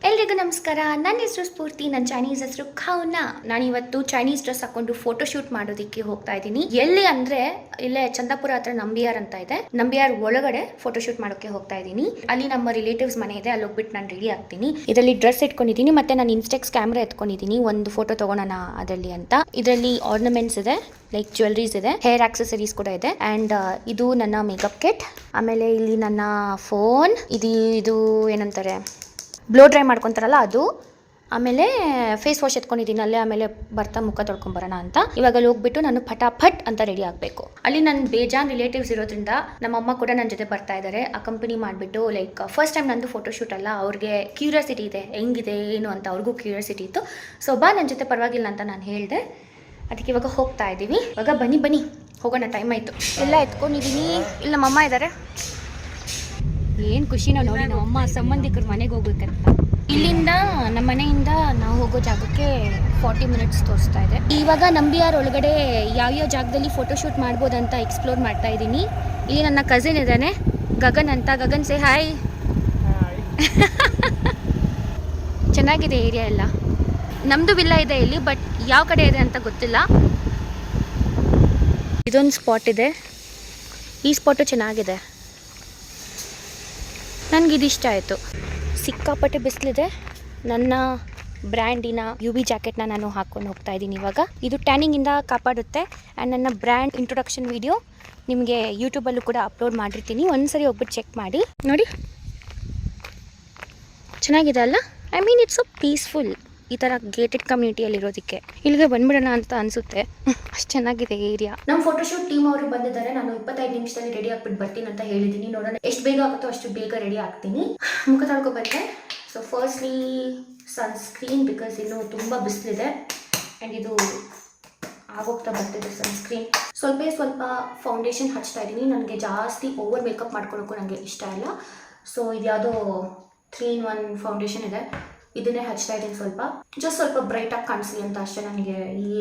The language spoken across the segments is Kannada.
ಎಲ್ರಿಗೂ ನಮಸ್ಕಾರ. ನನ್ನ ಹೆಸರು ಸ್ಫೂರ್ತಿ, ನನ್ನ ಚೈನೀಸ್ ಹೆಸರು ಖೌನಾ. ನಾನಿವತ್ತು ಚೈನೀಸ್ ಡ್ರೆಸ್ ಹಾಕೊಂಡು ಫೋಟೋ ಶೂಟ್ ಮಾಡೋದಕ್ಕೆ ಹೋಗ್ತಾ ಇದ್ದೀನಿ. ಎಲ್ಲಿ ಅಂದ್ರೆ ಇಲ್ಲೇ ಚಂದಾಪುರ ಹತ್ರ ನಂಬಿಯಾರ್ ಅಂತ ಇದೆ, ನಂಬಿಯಾರ್ ಒಳಗಡೆ ಫೋಟೋ ಶೂಟ್ ಮಾಡೋಕೆ ಹೋಗ್ತಾ ಇದ್ದೀನಿ. ಅಲ್ಲಿ ನಮ್ಮ ರಿಲೇಟಿವ್ಸ್ ಮನೆ ಇದೆ, ಅಲ್ಲಿ ಹೋಗ್ಬಿಟ್ಟು ನಾನು ರೆಡಿ ಆಗ್ತೀನಿ. ಇದರಲ್ಲಿ ಡ್ರೆಸ್ ಇಟ್ಕೊಂಡಿದ್ದೀನಿ, ಮತ್ತೆ ನಾನು ಇನ್ಸ್ಟೆಕ್ಸ್ ಕ್ಯಾಮ್ರಾ ಎತ್ಕೊಂಡಿದ್ದೀನಿ, ಒಂದು ಫೋಟೋ ತಗೋಣ ಅದರಲ್ಲಿ ಅಂತ. ಇದರಲ್ಲಿ ಆರ್ನಮೆಂಟ್ಸ್ ಇದೆ, ಲೈಕ್ ಜ್ಯುವೆಲ್ರೀಸ್ ಇದೆ, ಹೇರ್ ಆಕ್ಸೆಸರೀಸ್ ಕೂಡ ಇದೆ, ಅಂಡ್ ಇದು ನನ್ನ ಮೇಕಪ್ ಕಿಟ್. ಆಮೇಲೆ ಇಲ್ಲಿ ನನ್ನ ಫೋನ್, ಇದು ಏನಂತಾರೆ ಬ್ಲೋ ಡ್ರೈ ಮಾಡ್ಕೊತಾರಲ್ಲ ಅದು. ಆಮೇಲೆ ಫೇಸ್ ವಾಶ್ ಎತ್ಕೊಂಡಿದ್ದೀನಿ ಅಲ್ಲೇ. ಆಮೇಲೆ ಬರ್ತಾ ಮುಖ ತೊಳ್ಕೊಂಬರೋಣ ಅಂತ. ಇವಾಗ ಅಲ್ಲಿ ಹೋಗ್ಬಿಟ್ಟು ನಾನು ಫಟಾಫಟ್ ಅಂತ ರೆಡಿ ಆಗಬೇಕು. ಅಲ್ಲಿ ನನ್ನ ಬೇಜಾನ್ ರಿಲೇಟಿವ್ಸ್ ಇರೋದ್ರಿಂದ ನಮ್ಮಮ್ಮ ಕೂಡ ನನ್ನ ಜೊತೆ ಬರ್ತಾ ಇದ್ದಾರೆ. ಅಕಂಪನಿ ಮಾಡಿಬಿಟ್ಟು, ಲೈಕ್ ಫಸ್ಟ್ ಟೈಮ್ ನಂದು ಫೋಟೋ ಶೂಟ್ ಅಲ್ಲ, ಅವ್ರಿಗೆ ಕ್ಯೂರಿಯಾಸಿಟಿ ಇದೆ ಹೆಂಗಿದೆ ಏನು ಅಂತ, ಅವ್ರಿಗೂ ಕ್ಯೂರಿಯಾಸಿಟಿ ಇತ್ತು. ಸೊ ನನ್ನ ಜೊತೆ ಪರವಾಗಿಲ್ಲ ಅಂತ ನಾನು ಹೇಳಿದೆ. ಅದಕ್ಕೆ ಇವಾಗ ಹೋಗ್ತಾ ಇದ್ದೀವಿ. ಇವಾಗ ಬನ್ನಿ ಹೋಗೋಣ, ಟೈಮ್ ಆಯಿತು. ಎಲ್ಲ ಎತ್ಕೊಂಡಿದ್ದೀನಿ. ಇಲ್ಲಿ ನಮ್ಮಮ್ಮ ಇದ್ದಾರೆ. ಏನು ಖುಷಿನೋ ನೋಡಿ, ನಮ್ಮಮ್ಮ ಸಂಬಂಧಿಕರ ಮನೆಗೆ ಹೋಗ್ಬೇಕಂತ. ಇಲ್ಲಿಂದ ನಮ್ಮ ಮನೆಯಿಂದ ನಾವು ಹೋಗೋ ಜಾಗಕ್ಕೆ 40 ಮಿನಿಟ್ಸ್ ತೋರಿಸ್ತಾ ಇದೆ. ಇವಾಗ ನಂಬಿಯಾರ್ ಒಳಗಡೆ ಯಾವ್ಯಾವ ಜಾಗದಲ್ಲಿ ಫೋಟೋ ಶೂಟ್ ಮಾಡ್ಬೋದಂತ ಎಕ್ಸ್ಪ್ಲೋರ್ ಮಾಡ್ತಾ ಇದ್ದೀನಿ. ಇಲ್ಲಿ ನನ್ನ ಕಸಿನ್ ಇದ್ದಾನೆ, ಗಗನ್ ಅಂತ. Gagan say hi. ಚೆನ್ನಾಗಿದೆ ಏರಿಯಾ ಎಲ್ಲ. ನಮ್ಮದು ವಿಲ್ಲ ಇದೆ ಇಲ್ಲಿ, ಬಟ್ ಯಾವ ಕಡೆ ಇದೆ ಅಂತ ಗೊತ್ತಿಲ್ಲ. ಇದೊಂದು ಸ್ಪಾಟ್ ಇದೆ, ಈ ಸ್ಪಾಟು ಚೆನ್ನಾಗಿದೆ, ನನಗಿದಿಷ್ಟ ಆಯಿತು. ಸಿಕ್ಕಾಪಟ್ಟೆ ಬಿಸಿಲಿದೆ. ನನ್ನ ಬ್ರ್ಯಾಂಡಿನ UV ಜಾಕೆಟ್ನ ನಾನು ಹಾಕ್ಕೊಂಡು ಹೋಗ್ತಾ ಇದ್ದೀನಿ ಇವಾಗ. ಇದು ಟ್ಯಾನಿಂಗಿಂದ ಕಾಪಾಡುತ್ತೆ. ಆ್ಯಂಡ್ ನನ್ನ ಬ್ರ್ಯಾಂಡ್ ಇಂಟ್ರೊಡಕ್ಷನ್ ವಿಡಿಯೋ ನಿಮಗೆ ಯೂಟ್ಯೂಬಲ್ಲೂ ಕೂಡ ಅಪ್ಲೋಡ್ ಮಾಡಿರ್ತೀನಿ, ಒಂದ್ಸರಿ ಹೋಗ್ಬಿಟ್ಟು ಚೆಕ್ ಮಾಡಿ ನೋಡಿ. ಚೆನ್ನಾಗಿದೆ ಅಲ್ಲ? I mean it's so peaceful ಈ ಥರ ಗೇಟೆಡ್ ಕಮ್ಯುನಿಟಿಯಲ್ಲಿರೋದಕ್ಕೆ. ಇಲ್ಲಿಗೆ ಬಂದ್ಬಿಡೋಣ ಅಂತ ಅನಿಸುತ್ತೆ, ಅಷ್ಟು ಚೆನ್ನಾಗಿದೆ ಏರಿಯಾ. ನಮ್ಮ ಫೋಟೋಶೂಟ್ ಟೀಮ್ ಅವರು ಬಂದಿದ್ದಾರೆ. ನಾನು 25 ನಿಮಿಷದಲ್ಲಿ ರೆಡಿ ಆಗ್ಬಿಟ್ಟು ಬರ್ತೀನಿ ಅಂತ ಹೇಳಿದ್ದೀನಿ. ನೋಡೋಣ ಎಷ್ಟು ಬೇಗ ಆಗುತ್ತೋ ಅಷ್ಟು ಬೇಗ ರೆಡಿ ಆಗ್ತೀನಿ. ಮುಖ ತೊಳ್ಕೊ ಬಂದೆ. ಸೊ ಫಸ್ಟ್ಲಿ ಸನ್ಸ್ಕ್ರೀನ್, ಬಿಕಾಸ್ ಇನ್ನು ತುಂಬ ಬಿಸಿಲಿದೆ ಆ್ಯಂಡ್ ಇದು ಆಗೋಗ್ತಾ ಬರ್ತಿದೆ ಸನ್ಸ್ಕ್ರೀನ್. ಸ್ವಲ್ಪ ಫೌಂಡೇಶನ್ ಹಚ್ತಾ ಇದ್ದೀನಿ. ನನಗೆ ಜಾಸ್ತಿ ಓವರ್ ಮೇಕಪ್ ಮಾಡ್ಕೊಳಕ್ಕೂ ನನಗೆ ಇಷ್ಟ ಇಲ್ಲ. ಸೊ ಇದು ಯಾವುದೋ 3-in-1 ಫೌಂಡೇಶನ್ ಇದೆ, ಇದನ್ನೇ ಹಚ್ತಾ ಇದ್ದೀನಿ. ಸ್ವಲ್ಪ ಬ್ರೈಟಾಗಿ ಕಾಣಿಸ್ಲಿ ಅಂತ ಅಷ್ಟೇ. ನನಗೆ ಈ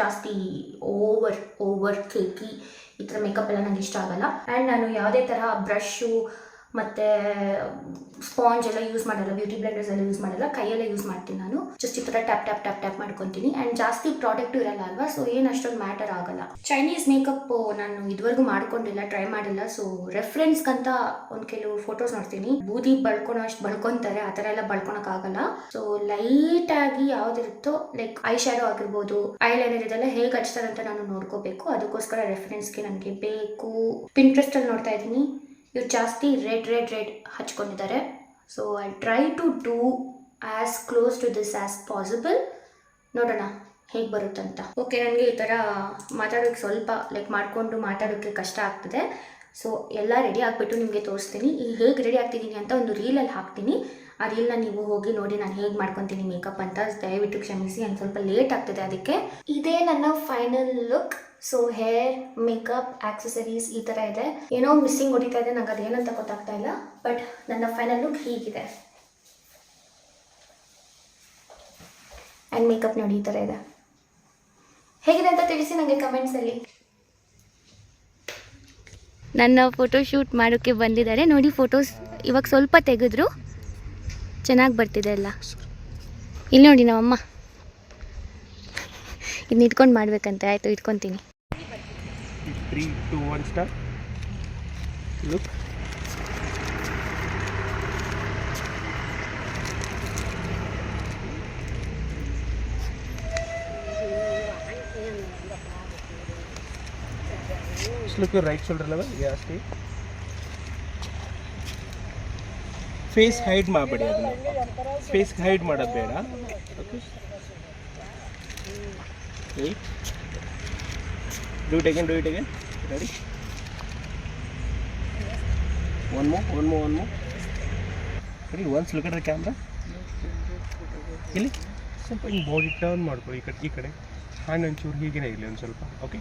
ಜಾಸ್ತಿ ಓವರ್ ಕೇಕಿ ಈ ಥರ ಮೇಕಪ್ ಎಲ್ಲ ನನಗೆ ಇಷ್ಟ ಆಗಲ್ಲ. ಆ್ಯಂಡ್ ನಾನು ಯಾವುದೇ ಥರ ಬ್ರಷು ಮತ್ತು ಸ್ಪಾಂಜ್ ಎಲ್ಲ ಯೂಸ್ ಮಾಡಲ್ಲ, ಬ್ಯೂಟಿ ಬ್ಲೆಂಡರ್ಸ್ ಎಲ್ಲ ಯೂಸ್ ಮಾಡಲ್ಲ, ಕೈಯಲ್ಲೇ ಯೂಸ್ ಮಾಡ್ತೀನಿ ನಾನು. ಜಸ್ಟ್ ಈ ಥರ ಟ್ಯಾಪ್ ಮಾಡ್ಕೊತೀನಿ. ಆ್ಯಂಡ್ ಜಾಸ್ತಿ ಪ್ರಾಡಕ್ಟು ಇರಲ್ಲ ಅಲ್ವಾ, ಸೊ ಏನು ಅಷ್ಟೊಂದು ಮ್ಯಾಟರ್ ಆಗಲ್ಲ. ಚೈನೀಸ್ ಮೇಕಪ್ ನಾನು ಇದುವರೆಗೂ ಮಾಡ್ಕೊಂಡಿಲ್ಲ, ಟ್ರೈ ಮಾಡಿಲ್ಲ. ಸೊ ರೆಫರೆನ್ಸ್ಗಂತ ಒಂದು ಕೆಲವು ಫೋಟೋಸ್ ನೋಡ್ತೀನಿ, ಬೂದಿ ಅಷ್ಟು ಬಳ್ಕೊತಾರೆ, ಆ ಥರ ಎಲ್ಲ ಬಳ್ಕೊಳಕ್ಕಾಗಲ್ಲ. ಸೊ ಲೈಟಾಗಿ ಯಾವುದಿರುತ್ತೋ, ಲೈಕ್ ಐ ಶ್ಯಾಡೋ ಆಗಿರ್ಬೋದು, ಐಲೈನರ್, ಇದೆಲ್ಲ ಹೇಗೆ ಹಚ್ತಾರೆ ಅಂತ ನಾನು ನೋಡ್ಕೋಬೇಕು. ಅದಕ್ಕೋಸ್ಕರ ರೆಫರೆನ್ಸ್ಗೆ ನನಗೆ ಬೇಕು. ಪಿಂಟ್ರೆಸ್ಟಲ್ಲಿ ನೋಡ್ತಾ ಇದ್ದೀನಿ, ಇವ್ರು ಜಾಸ್ತಿ ರೆಡ್ ಹಚ್ಕೊಂಡಿದ್ದಾರೆ. So I try to do as close to this as possible. ನೋಡೋಣ ಹೇಗೆ ಬರುತ್ತಂತ. ಓಕೆ, ನನಗೆ ಈ ಥರ ಮಾತಾಡೋಕ್ಕೆ ಸ್ವಲ್ಪ ಮಾಡಿಕೊಂಡು ಮಾತಾಡೋಕ್ಕೆ ಕಷ್ಟ ಆಗ್ತದೆ. ಸೊ ಎಲ್ಲ ರೆಡಿ ಆಗಿಬಿಟ್ಟು ನಿಮಗೆ ತೋರಿಸ್ತೀನಿ. ಈಗ ಹೇಗೆ ರೆಡಿ ಆಗ್ತಿದ್ದೀನಿ ಅಂತ ಒಂದು ರೀಲಲ್ಲಿ ಹಾಕ್ತೀನಿ. ಆ ರೀಲ್ನ ನೀವು ಹೋಗಿ ನೋಡಿ, ನಾನು ಹೇಗೆ ಮಾಡ್ಕೊತೀನಿ ಮೇಕಪ್ ಅಂತ. ದಯವಿಟ್ಟು ಕ್ಷಮಿಸಿ, ನಾನು ಸ್ವಲ್ಪ ಲೇಟ್ ಆಗ್ತದೆ ಅದಕ್ಕೆ. ಇದೇ ನನ್ನ final look. So hair, makeup, accessories ಈ ಥರ ಇದೆ. ಏನೋ ಮಿಸ್ಸಿಂಗ್ ಹೊಡಿತಾ ಇದೆ, ನಂಗೆ ಅದೇನಂತ ಗೊತ್ತಾಗ್ತಾ ಇಲ್ಲ. ಬಟ್ ನನ್ನ ಫೈನಲ್ ಲುಕ್ ಹೀಗಿದೆ. ಆ್ಯಂಡ್ ಮೇಕಪ್ ನೋಡಿ ಈ ಥರ ಇದೆ. ಹೇಗಿದೆ ಅಂತ ತಿಳಿಸಿ ನನಗೆ ಕಮೆಂಟ್ಸಲ್ಲಿ. ನನ್ನ ಫೋಟೋ ಶೂಟ್ ಮಾಡೋಕ್ಕೆ ಬಂದಿದ್ದಾರೆ ನೋಡಿ. ಫೋಟೋಸ್ ಇವಾಗ ಸ್ವಲ್ಪ ತೆಗೆದ್ರು, ಚೆನ್ನಾಗಿ ಬರ್ತಿದೆ ಎಲ್ಲ. ಇಲ್ಲಿ ನೋಡಿ ನಮ್ಮಮ್ಮ ಇದನ್ನ ಇಟ್ಕೊಂಡು ಮಾಡ್ಬೇಕಂತೆ. ಆಯಿತು, ಇಟ್ಕೊತೀನಿ. 3, 2, 1 start. Look. Just look your right shoulder level. Yeah, stay. Face hide ಮಾಡಬೇಡಿ ಅದನ್ನ. Face hide ಮಾಡೋದು ಬೇಡ. Okay. Wait. Do it again. Ready? One more. Ready? Once look at the camera. ಇಲ್ಲಿ ಸ್ವಲ್ಪ ಹಿಂಗೆ ಬಾಡಿ ಟರ್ನ್ ಮಾಡ್ಕೊ, ಈ ಕಡೆ ಹ್ಯಾಂಡ್ ಒಂಚೂರು ಹೀಗೇನೆ ಇರಲಿ ಒಂದು ಸ್ವಲ್ಪ. ಓಕೆ,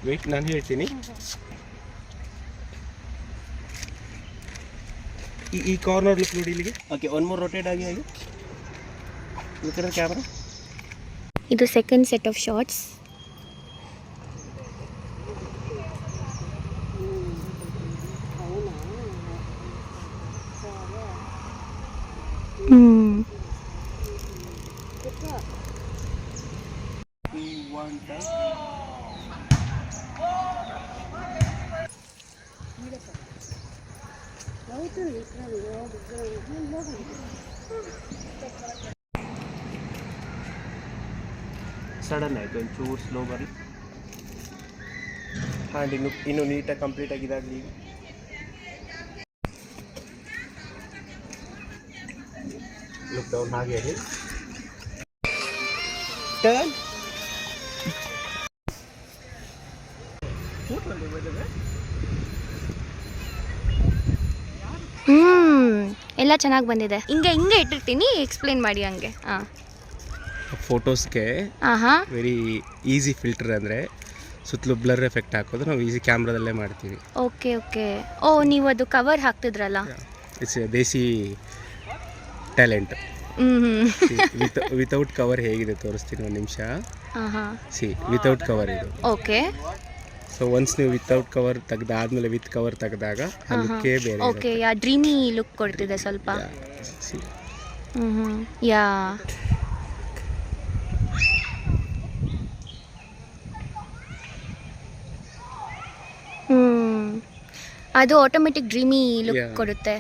ವೆಯ್ಟ್, ನಾನು ಹೇಳ್ತೀನಿ. ಈ ಕಾರ್ನರ್ ಲುಕ್ ನೋಡಿ ಇಲ್ಲಿಗೆ. ಓಕೆ, ಒನ್ ಮೋರ್ ರೊಟೇಟ್ ಆಗಿ ಲುಕ್ at the camera. ಇದು second set of shorts. Sudden ಆಯಿತು, ಒಂಚೂರು ಸ್ಲೋ ಬರಲಿ. ಹ್ಯಾಂಡ್ ಇನ್ನು ನೀಟಾಗಿ ಕಂಪ್ಲೀಟಾಗಿ ಇದಾಗಲಿ. ಲುಕ್ ಡೌನ್ ಹಾಗೆ ಹೇಳಿ. ಟರ್ನ್. ಎಲ್ಲ ಚೆನ್ನಾಗಿ ಬಂದಿದೆ. ಹಿಂಗೆ ಇಟ್ಟಿರ್ತೀನಿ, ಎಕ್ಸ್ಪ್ಲೇನ್ ಮಾಡಿ ಹಂಗೆ. ಹಾಂ, ಫೋಟೋಸ್ಗೆ ವೆರಿ ಈಸಿ ಫಿಲ್ಟರ್ ಅಂದರೆ ಸುತ್ತಲೂ ಬ್ಲರ್ ಎಫೆಕ್ಟ್ ಹಾಕೋದು ನಾವು ಈಸಿ ಕ್ಯಾಮ್ರಾದಲ್ಲೇ ಮಾಡ್ತೀವಿ. Okay okay. ಓ, ನೀವು ಅದು ಕವರ್ ಹಾಕ್ತಿದ್ರಲ್ಲ, it's desi talent. Without cover ಹೇಗಿದೆ ತೋರಿಸ್ತೀನಿ, ಒಂದು ನಿಮಿಷ. ಸಿ, ವಿತೌಟ್ ಕವರ್ ಇದು. ಓಕೆ. ಸೊ ಒನ್ಸ್ ನೀವು ವಿತೌಟ್ ಕವರ್ ತೆಗ್ದಾದ್ಮೇಲೆ ವಿತ್ ಕವರ್ ತೆಗೆದಾಗ ಅದಕ್ಕೆ ಬೇರೆ. ಓಕೆ, ಯಾ ಡ್ರೀಮಿ ಲುಕ್ ಕೊಡ್ತಿದೆ ಸ್ವಲ್ಪ. ಯಾ ಅದು ಆಟೋಮೆಟಿಕ್ ಡ್ರೀಮಿ ಲುಕ್ ಕೊಡುತ್ತೆ.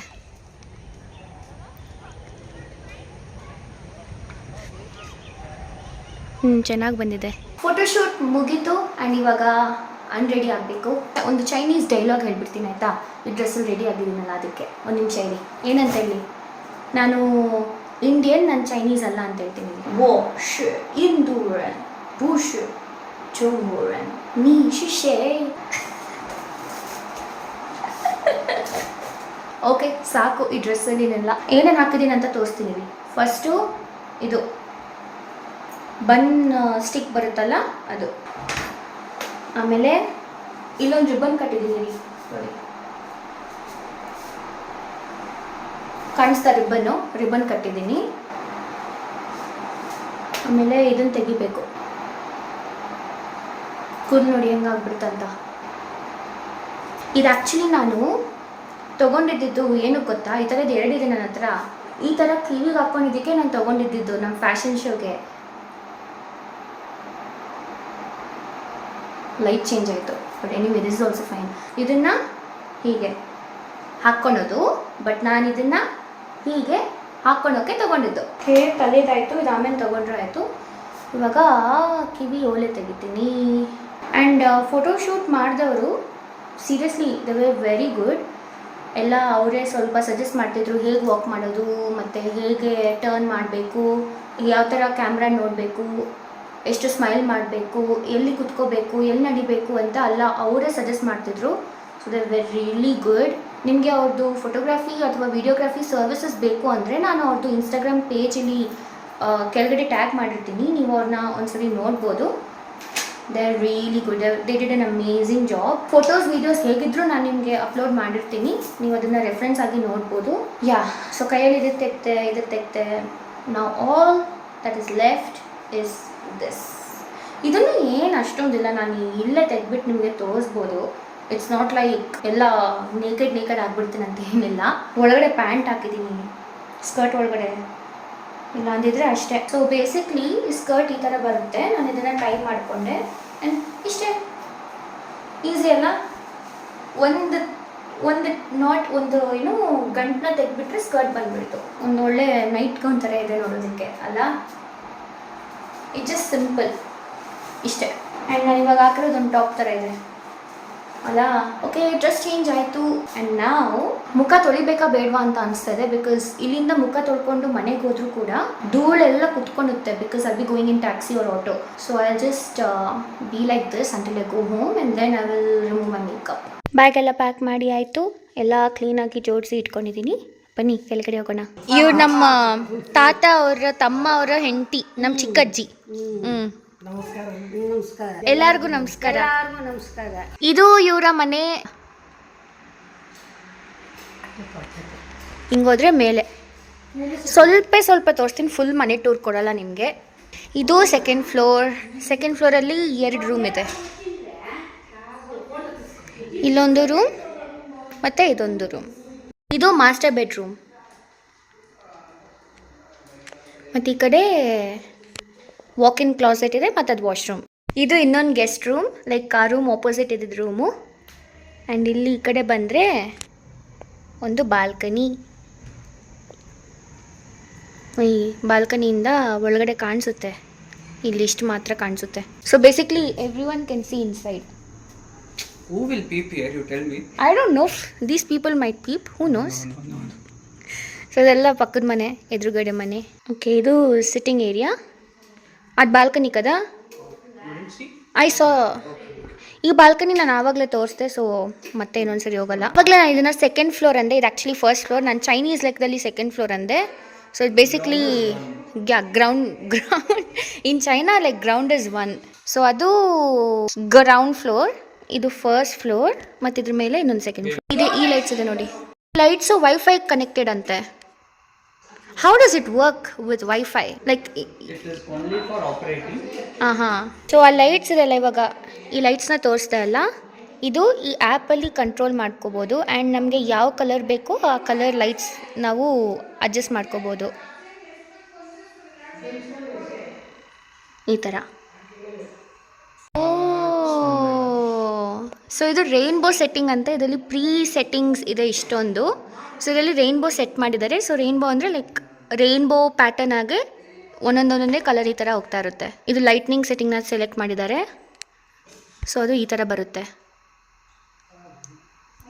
ಚೆನ್ನಾಗಿ ಬಂದಿದೆ. ಫೋಟೋಶೂಟ್ ಮುಗೀತು ಆ್ಯಂಡ್ ಇವಾಗ ಅನ್ರೆಡಿ ಆಗಬೇಕು. ಒಂದು ಚೈನೀಸ್ ಡೈಲಾಗ್ ಹೇಳ್ಬಿಡ್ತೀನಿ ಆಯಿತಾ? ಈ ಡ್ರೆಸ್ಸಲ್ಲಿ ರೆಡಿ ಆಗಿದ್ದೀನಲ್ಲ, ಅದಕ್ಕೆ ಒಂದು ನಿಮಿಷ ಇರಿ. ಏನಂತ ಹೇಳಿ, ನಾನು ಇಂಡಿಯನ್, ನಾನು ಚೈನೀಸ್ ಅಲ್ಲ ಅಂತ ಹೇಳ್ತೀನಿ. ವೋ ಶಿ ಇಂದೂರನ್ ಬೂಶ್ ಜೋರನ್ ನೀ ಶಿಶೆ. ಓಕೆ, ಸಾಕು. ಈ ಡ್ರೆಸ್ಸಲ್ಲಿನೆಲ್ಲ ಏನೇನು ಹಾಕಿದ್ದೀನಿ ಅಂತ ತೋರಿಸ್ತೀನಿ. ಫಸ್ಟು ಇದು ಬನ್ ಸ್ಟಿಕ್ ಬರುತ್ತಲ್ಲ ಅದು. ಆಮೇಲೆ ಇಲ್ಲೊಂದು ರಿಬ್ಬನ್ ಕಟ್ಟಿದ್ದೀನಿ ರೀ, ನೋಡಿ ಕಾಣಿಸ್ತಾ? ರಿಬ್ಬನ್ ಕಟ್ಟಿದ್ದೀನಿ. ಆಮೇಲೆ ಇದನ್ನು ತೆಗಿಬೇಕು. ಕೂದಲು ನೋಡಿ ಹೆಂಗಾಗ್ಬಿಡ್ತಂತ. ಇದು ಆ್ಯಕ್ಚುಲಿ ನಾನು ತೊಗೊಂಡಿದ್ದು ಏನು ಗೊತ್ತಾ, ಈ ಥರದ್ದು ಎರಡಿದೆ ನನ್ನ ಹತ್ರ. ಈ ಥರ ಕಿವಿಗೆ ಹಾಕ್ಕೊಂಡಿದ್ದಕ್ಕೆ ನಾನು ತೊಗೊಂಡಿದ್ದು ನಮ್ಮ ಫ್ಯಾಷನ್ ಶೋಗೆ. ಲೈಟ್ ಚೇಂಜ್ ಆಯಿತು, but anyway this is also fine. ಇದನ್ನು ಹೀಗೆ ಹಾಕ್ಕೊಳೋದು, ಬಟ್ ನಾನು ಇದನ್ನು ಹೀಗೆ ಹಾಕ್ಕೊಳೋಕ್ಕೆ ತೊಗೊಂಡಿದ್ದು. ಹೇರ್ ತಲೆದಾಯಿತು, ಇದು ಆಮೇಲೆ ತೊಗೊಂಡ್ರೆ ಆಯಿತು. ಇವಾಗ ಕಿವಿ ಓಲೆ ತೆಗಿತೀನಿ. ಆ್ಯಂಡ್ ಫೋಟೋಶೂಟ್ ಮಾಡಿದವರು seriously they were very good. ಎಲ್ಲ ಅವರೇ ಸ್ವಲ್ಪ ಸಜೆಸ್ಟ್ ಮಾಡ್ತಿದ್ರು, ಹೇಗೆ ವಾಕ್ ಮಾಡೋದು ಮತ್ತು ಹೇಗೆ ಟರ್ನ್ ಮಾಡಬೇಕು, ಯಾವ ಥರ ಕ್ಯಾಮ್ರಾ ನೋಡಬೇಕು, ಎಷ್ಟು ಸ್ಮೈಲ್ ಮಾಡಬೇಕು, ಎಲ್ಲಿ ಕುತ್ಕೋಬೇಕು, ಎಲ್ಲಿ ನಡಿಬೇಕು ಅಂತ ಎಲ್ಲ ಅವರೇ ಸಜೆಸ್ಟ್ ಮಾಡ್ತಿದ್ರು. So they were really good. ನಿಮಗೆ ಅವ್ರದ್ದು ಫೋಟೋಗ್ರಫಿ ಅಥವಾ ವಿಡಿಯೋಗ್ರಫಿ ಸರ್ವಿಸಸ್ ಬೇಕು ಅಂದರೆ ನಾನು ಅವ್ರದ್ದು ಇನ್ಸ್ಟಾಗ್ರಾಮ್ ಪೇಜಲ್ಲಿ ಕೆಳಗಡೆ ಟ್ಯಾಗ್ ಮಾಡಿರ್ತೀನಿ, ನೀವು ಅವ್ರನ್ನ ಒಂದ್ಸರಿ ನೋಡ್ಬೋದು. They are really good. They did an amazing job. Photos videos ಹೇಗಿದ್ದರೂ ನಾನು ನಿಮಗೆ ಅಪ್ಲೋಡ್ ಮಾಡಿರ್ತೀನಿ, ನೀವು ಅದನ್ನು ರೆಫರೆನ್ಸ್ ಆಗಿ ನೋಡ್ಬೋದು. ಯಾ, ಸೊ ಕೈಯಲ್ಲಿ ಇದು ತೆಗ್ತೆ. ನಾವು all that is left his this. ಇದನ್ನು ಏನು ಅಷ್ಟೊಂದಿಲ್ಲ, ನಾನು ಇಲ್ಲೇ ತೆಗ್ಬಿಟ್ಟು ನಿಮಗೆ ತೋರಿಸ್ಬೋದು. ಇಟ್ಸ್ ನಾಟ್ ಲೈಕ್ ಎಲ್ಲ ನೇಕೆಡ್ ಆಗ್ಬಿಡ್ತೀನಿ ಅಂತ ಏನಿಲ್ಲ. ಒಳಗಡೆ ಪ್ಯಾಂಟ್ ಹಾಕಿದ್ದೀನಿ, ಸ್ಕರ್ಟ್ ಒಳಗಡೆ ಇಲ್ಲ ಅಂದಿದ್ರೆ ಅಷ್ಟೇ. ಸೊ ಬೇಸಿಕ್ಲಿ ಸ್ಕರ್ಟ್ ಈ ಥರ ಬರುತ್ತೆ. ನಾನು ಇದನ್ನು ಟ್ರೈ ಮಾಡಿಕೊಂಡೆ ಆ್ಯಂಡ್ ಇಷ್ಟೇ. ಈಸಿ ಅಲ್ಲ? ಒಂದು ಏನು ಗಂಟನ್ನ ತೆಗೆದ್ಬಿಟ್ರೆ ಸ್ಕರ್ಟ್ ಬಂದುಬಿಡ್ತು. ಒಂದು ಒಳ್ಳೆ ನೈಟ್ ಗೌನ್ ಥರ ಇದೆ ನೋಡೋದಕ್ಕೆ ಅಲ್ಲ? ಇಟ್ ಜಸ್ಟ್ ಸಿಂಪಲ್ ಇಷ್ಟೇ. ಆ್ಯಂಡ್ ನಾನು ಇವಾಗ ಹಾಕಿರೋದು ಒಂದು ಟಾಪ್ ಥರ ಇದೆ ಅಲ್ಲ? ಓಕೆ, ಡ್ರೆಸ್ ಚೇಂಜ್ ಆಯಿತು. ಆ್ಯಂಡ್ ನಾವು ಮುಖ ತೊಳಿಬೇಕಾ ಬೇಡವಾ ಅಂತ ಅನಿಸ್ತದೆ. ಬಿಕಾಸ್ ಇಲ್ಲಿಂದ ಮುಖ ತೊಳ್ಕೊಂಡು ಮನೆಗೆ ಹೋದ್ರೂ ಕೂಡ ಧೂಳೆಲ್ಲ ಕುತ್ಕೊಳ್ಳುತ್ತೆ. Because I be going in taxi or auto. So I just be like this until I go home and then I will remove my makeup. Bag ಎಲ್ಲ ಪ್ಯಾಕ್ ಮಾಡಿ ಆಯಿತು, ಎಲ್ಲ ಕ್ಲೀನಾಗಿ ಜೋಡಿಸಿ ಇಟ್ಕೊಂಡಿದ್ದೀನಿ. ಬನ್ನಿ ಕೆಳಗಡೆ ಹೋಗೋಣ. ಇವ್ರು ನಮ್ಮ ತಾತ ಅವರ ತಮ್ಮ ಅವರ ಹೆಂಡತಿ, ನಮ್ಮ ಚಿಕ್ಕಜ್ಜಿ. ಎಲ್ಲರಿಗೂ ನಮಸ್ಕಾರ. ಇದು ಇವರ ಮನೆ. ಹಿಂಗೋದ್ರೆ ಮೇಲೆ ಸ್ವಲ್ಪ ತೋರಿಸ್ತೀನಿ, ಫುಲ್ ಮನೆ ಟೂರ್ ಕೊಡಲ್ಲ ನಿಮಗೆ. ಇದು ಸೆಕೆಂಡ್ ಫ್ಲೋರಲ್ಲಿ 2 ರೂಮ್ ಇದೆ. ಇಲ್ಲೊಂದು ರೂಮ್ ಮತ್ತು ಇದೊಂದು ರೂಮ್. ಇದು ಮಾಸ್ಟರ್ ಬೆಡ್ರೂಮ್. ಮತ್ತು ಈ ಕಡೆ ವಾಕ್-ಇನ್ ಕ್ಲಾಸೆಟ್ ಇದೆ ಮತ್ತು ಅದು ವಾಶ್ರೂಮ್. ಇದು ಇನ್ನೊಂದು ಗೆಸ್ಟ್ ರೂಮ್, ಲೈಕ್ ಆ ರೂಮ್ ಆಪೋಸಿಟ್ ಇದ್ದಿದ್ದು ರೂಮು. ಆ್ಯಂಡ್ ಇಲ್ಲಿ ಈ ಕಡೆ ಬಂದರೆ ಒಂದು ಬಾಲ್ಕನಿ. ಈ ಬಾಲ್ಕನಿಯಿಂದ ಒಳಗಡೆ ಕಾಣಿಸುತ್ತೆ, ಇಲ್ಲಿ ಇಷ್ಟು ಮಾತ್ರ ಕಾಣಿಸುತ್ತೆ. So basically every one can see inside. Who will peep here? You tell me. I don't know, these people might peep, who knows. So ಅದೆಲ್ಲ ಪಕ್ಕದ ಮನೆ, ಎದುರುಗಡೆ ಮನೆ. ಓಕೆ, ಇದು ಸಿಟ್ಟಿಂಗ್ ಏರಿಯಾ. ಅದು ಬಾಲ್ಕನಿ ಕದಾ? I saw. ಈ ಬಾಲ್ಕನಿ ನಾನು ಆವಾಗಲೇ ತೋರಿಸ್ದೆ, ಸೊ ಮತ್ತೆ ಇನ್ನೊಂದ್ಸರಿ ಹೋಗಲ್ಲ. ಆವಾಗಲೇ ನಾನು ಇದನ್ನು ಸೆಕೆಂಡ್ ಫ್ಲೋರ್ ಅಂದೆ, ಇದು ಆ್ಯಕ್ಚುಲಿ ಫಸ್ಟ್ ಫ್ಲೋರ್. ನಾನು ಚೈನೀಸ್ ಲೆಕ್ಕದಲ್ಲಿ ಸೆಕೆಂಡ್ ಫ್ಲೋರ್ ಅಂದೆ. ಸೊ ಇದು basically ground in China like ground is one. So ಅದು ಗ್ರೌಂಡ್ ಫ್ಲೋರ್, ಇದು ಫಸ್ಟ್ ಫ್ಲೋರ್, ಮತ್ತು ಇದ್ರ ಮೇಲೆ ಇನ್ನೊಂದು ಸೆಕೆಂಡ್ ಫ್ಲೋರ್ ಇದೆ. ಈ ಲೈಟ್ಸ್ ಇದೆ ನೋಡಿ, ಲೈಟ್ಸು ವೈಫೈ ಕನೆಕ್ಟೆಡ್ ಅಂತೆ. How does it work with wifi? Like It is only for operating. ಹಾಂ. ಸೊ ಆ ಲೈಟ್ಸ್ ಇದೆಲ್ಲ, ಇವಾಗ ಈ ಲೈಟ್ಸ್ನ ತೋರಿಸ್ತಾ ಅಲ್ಲ, ಇದು ಈ ಆ್ಯಪಲ್ಲಿ ಕಂಟ್ರೋಲ್ ಮಾಡ್ಕೋಬೋದು. ಆ್ಯಂಡ್ ನಮಗೆ ಯಾವ ಕಲರ್ ಬೇಕೋ ಆ ಕಲರ್ ಲೈಟ್ಸ್ ನಾವು ಅಡ್ಜಸ್ಟ್ ಮಾಡ್ಕೋಬೋದು ಈ ಥರ. ಓ, ಸೊ ಇದು ರೈನ್ಬೋ ಸೆಟ್ಟಿಂಗ್ ಅಂತ. ಇದರಲ್ಲಿ ಪ್ರೀ ಸೆಟ್ಟಿಂಗ್ಸ್ ಇದೆ ಇಷ್ಟೊಂದು. ಸೊ ಇದರಲ್ಲಿ ರೈನ್ಬೋ ಸೆಟ್ ಮಾಡಿದ್ದಾರೆ. ಸೊ ರೈನ್ಬೋ ಅಂದರೆ ಲೈಕ್ ರೈನ್ಬೋ ಪ್ಯಾಟರ್ನ್ ಆಗಿ ಒಂದೊಂದೊಂದೇ ಕಲರ್ ಈ ಥರ ಹೋಗ್ತಾ ಇರುತ್ತೆ. ಇದು ಲೈಟ್ನಿಂಗ್ ಸೆಟ್ಟಿಂಗ್ನ ಸೆಲೆಕ್ಟ್ ಮಾಡಿದ್ದಾರೆ. ಸೊ ಅದು ಈ ಥರ ಬರುತ್ತೆ,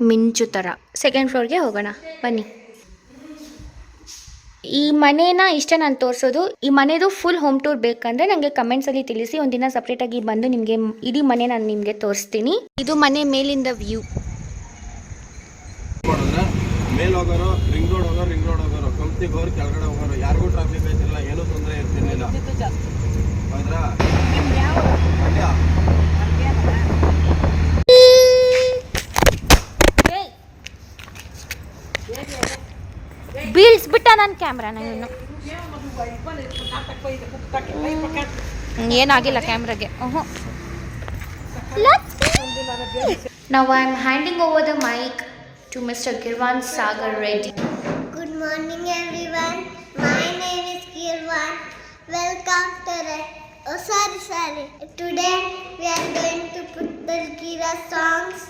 ಮಿಂಚು ಥರ. ಸೆಕೆಂಡ್ ಫ್ಲೋರ್ಗೆ ಹೋಗೋಣ ಬನ್ನಿ. ಈ ಮನೇನ ಇಷ್ಟೇ ನಾನು ತೋರಿಸೋದು. ಈ ಮನೆದು ಫುಲ್ ಹೋಮ್ ಟೂರ್ ಬೇಕಂದರೆ ನನಗೆ ಕಮೆಂಟ್ಸಲ್ಲಿ ತಿಳಿಸಿ. ಒಂದಿನ ಸಪ್ರೇಟಾಗಿ ಬಂದು ನಿಮಗೆ ಇಡೀ ಮನೆ ನಾನು ನಿಮಗೆ ತೋರಿಸ್ತೀನಿ. ಇದು ಮನೆ ಮೇಲಿಂದ ವ್ಯೂ. ಮೇಲೆ ಹೋಗೋರು, ರಿಂಗ್ ರೋಡ್ ಹೋಗೋರು, ಕಂಪ್ನಿಗೆ ಹೋಗೋರು, ಕೆಳಗಡೆ ಹೋಗೋರು, ಯಾರಿಗೂ ಟ್ರಾಫಿಕ್ ಆಯ್ತಿಲ್ಲ, ಏನೂ ತೊಂದರೆ ಇರ್ತಿರ್ಲಿಲ್ಲ. ಹೌದ್ರಾ? ಬೀಳ್ಸ್ಬಿಟ್ಟ ನನ್ನ ಕ್ಯಾಮ್ರಾನ ಇವನು. ಏನಾಗಿಲ್ಲ ಕ್ಯಾಮ್ರಾಗೆ. Now I am handing over the mic to Mr. Girvan Sagar Reddy. Good morning everyone. My name is Girvan. Welcome to sorry. Today we are going to put Talgira songs.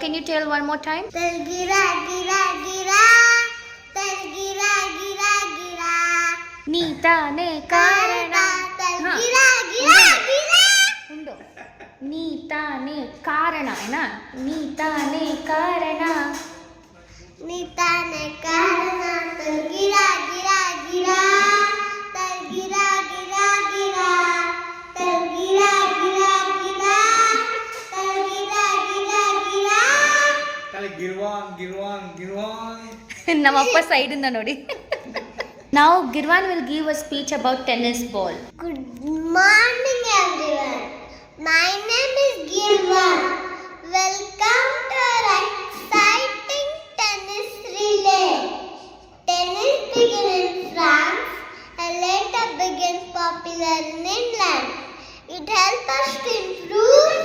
Can you tell one more time? Talgira gira gira. Talgira gira gira. ನೀ ತಾನೇ ಕಾರಣ. Talgira gira gira. ಉಂಡು. ನೀ ತಾನೇ ಕಾರಣ ಏನಾ? ನೀ ತಾನೇ ಕಾರಣ. Nitane karana talgira gira gira. Talgira gira gira. Talgira gira gira. Talgira gira gira. Tell Girwan. ನಮ್ಮಪ್ಪ ಸೈಡಿಂದ ನೋಡಿ. Now Girvan will give a speech about tennis ball. Good morning everyone. My name is Girvan. Welcome to our exciting tennis relay. Tennis began in France and later became popular in England. It helps us to improve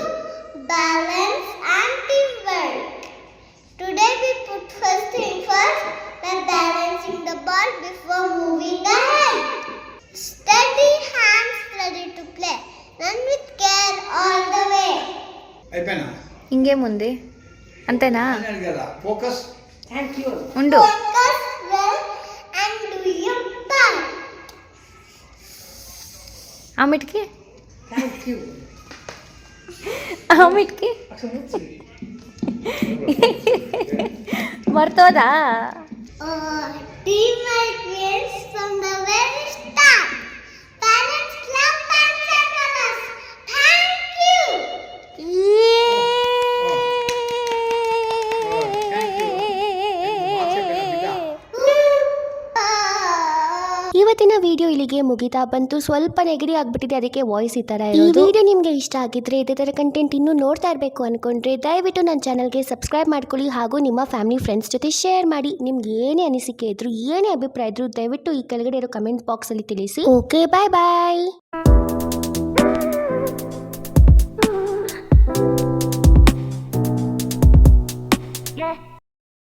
balance and teamwork. Today we put first thing first by balancing the ball before moving the head. Steady hands ready to play. Run with care all the way. Aypena. ಹಿಂಗೆ ಮುಂದೆ ಅಂತನಾ? Focus. ಉಂಡು. Focus well and do your part. ಆಮಿಟ್ಕಿ ಆಮಿಟ್ಕಿ ಮರ್ತೋದಾ? Teamwork wins from the very start. Parents clap and cheer us. Thank you. ಇವತ್ತಿನ ವಿಡಿಯೋ ಇಲ್ಲಿಗೆ ಮುಗಿತಾ ಬಂತು. ಸ್ವಲ್ಪ ನೆಗಡಿ ಆಗ್ಬಿಟ್ಟಿದೆ, ಅದಕ್ಕೆ ವಾಯ್ಸ್ ಈ ಥರ ಇರೋದು. ಈ ವಿಡಿಯೋ ನಿಮಗೆ ಇಷ್ಟ ಆಗಿದ್ರೆ ಇದೇ ಥರ ಕಂಟೆಂಟ್ ಇನ್ನೂ ನೋಡ್ತಾ ಇರಬೇಕು ಅನ್ಕೊಂಡ್ರೆ ದಯವಿಟ್ಟು ನನ್ನ ಚಾನಲ್ಗೆ ಸಬ್ಸ್ಕ್ರೈಬ್ ಮಾಡ್ಕೊಳ್ಳಿ. ಹಾಗೂ ನಿಮ್ಮ ಫ್ಯಾಮಿಲಿ ಫ್ರೆಂಡ್ಸ್ ಜೊತೆ ಶೇರ್ ಮಾಡಿ. ನಿಮ್ಗೆ ಏನೇ ಅನಿಸಿಕೆ ಇದ್ರು, ಏನೇ ಅಭಿಪ್ರಾಯ ಇದ್ರು ದಯವಿಟ್ಟು ಈ ಕೆಳಗಡೆ ಇರೋ ಕಮೆಂಟ್ ಬಾಕ್ಸಲ್ಲಿ ತಿಳಿಸಿ. ಓಕೆ, ಬಾಯ್.